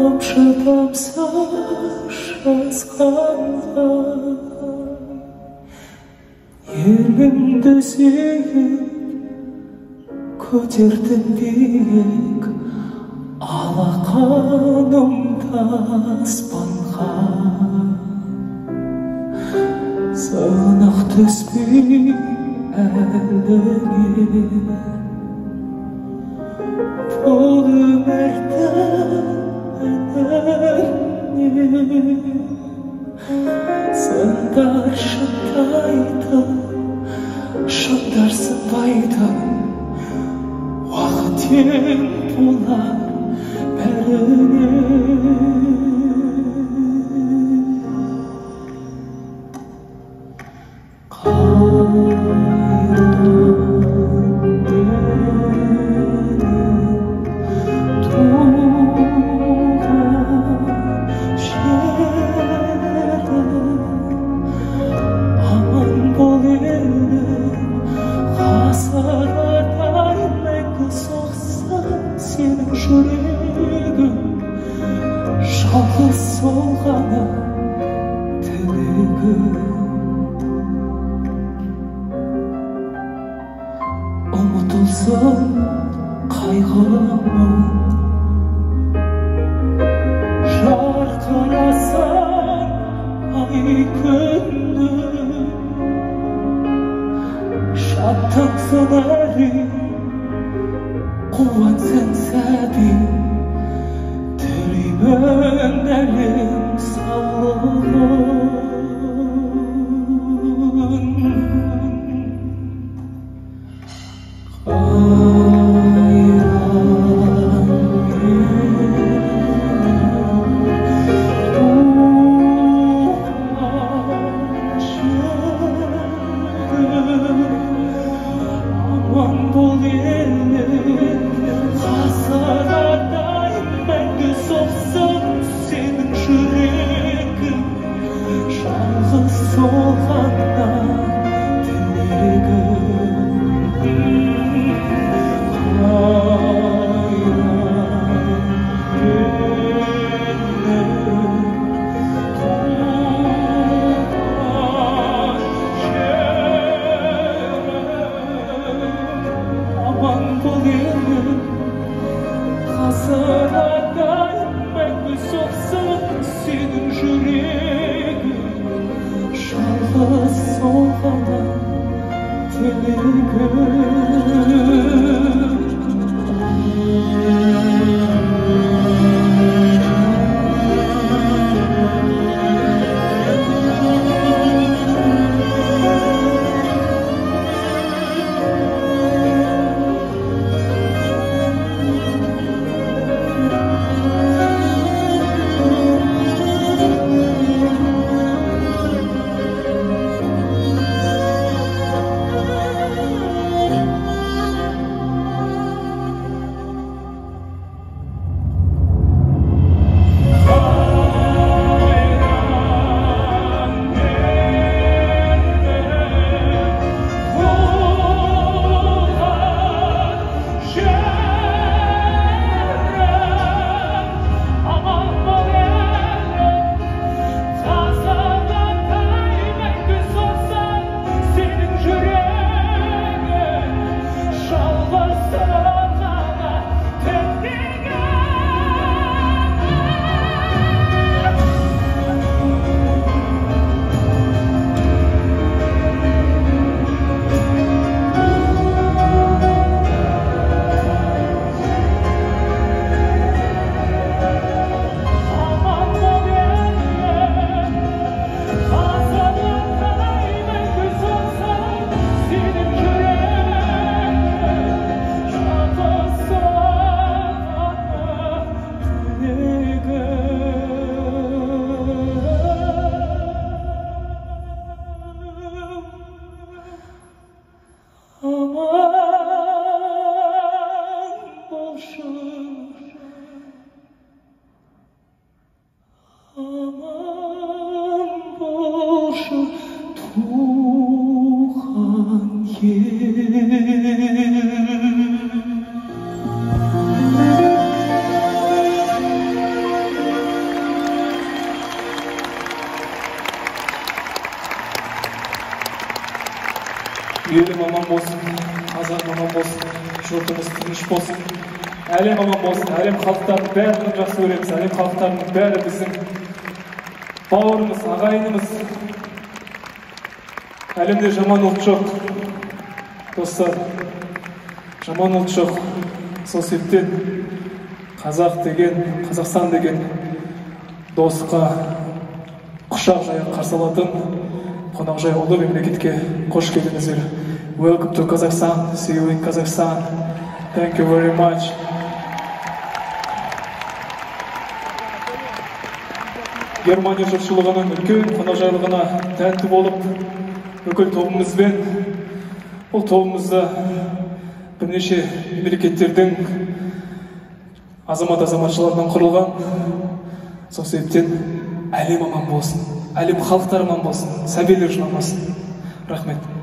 Tamsar yazganda Yerimde suyup Көтердім биік алақанымда аспанға Сынық түспей әліңе Бұл өмірдің Сындар шыдайды, шыдар сынбайды Уақыт ең болар бәріне Жалғыз сол ғана тілегім Ұмытылсын қайғымын Жарқырасаң ай күнім Шаттықсың әлем Қуатсың сәбим Тілеймін әлем саулығын елім аман болсын, қазақ аман болсын, жұртымыз тыныш болсын. Әлем аман болсын, әлем халықтарын бәрін жақсы көреміз, әлем халықтарының бәрі біздің бауырымыз, ағайынымыз. Әлемде жаман ұлт жоқ, достар, жаман ұлт жоқ. Сол себептен қазақ деген, Қазақстан деген достыққа құшақ жая қарсы алатын қонақжай ұлы мемлекетке қош келдіңіздер. Welcome to Kazakhstan. See you in Kazakhstan. Thank you very much. Германия жұртшылығының үлкен қонақжайлығына тәнті болып, бүкіл тобымызбен, бұл тобымызда бірнеше мемлекеттердің азамат-азаматшыларынан құрылған. Сол себептен әлем аман болсын, әлем халықтары аман болсын, сәбилер жыламасын. Рахмет.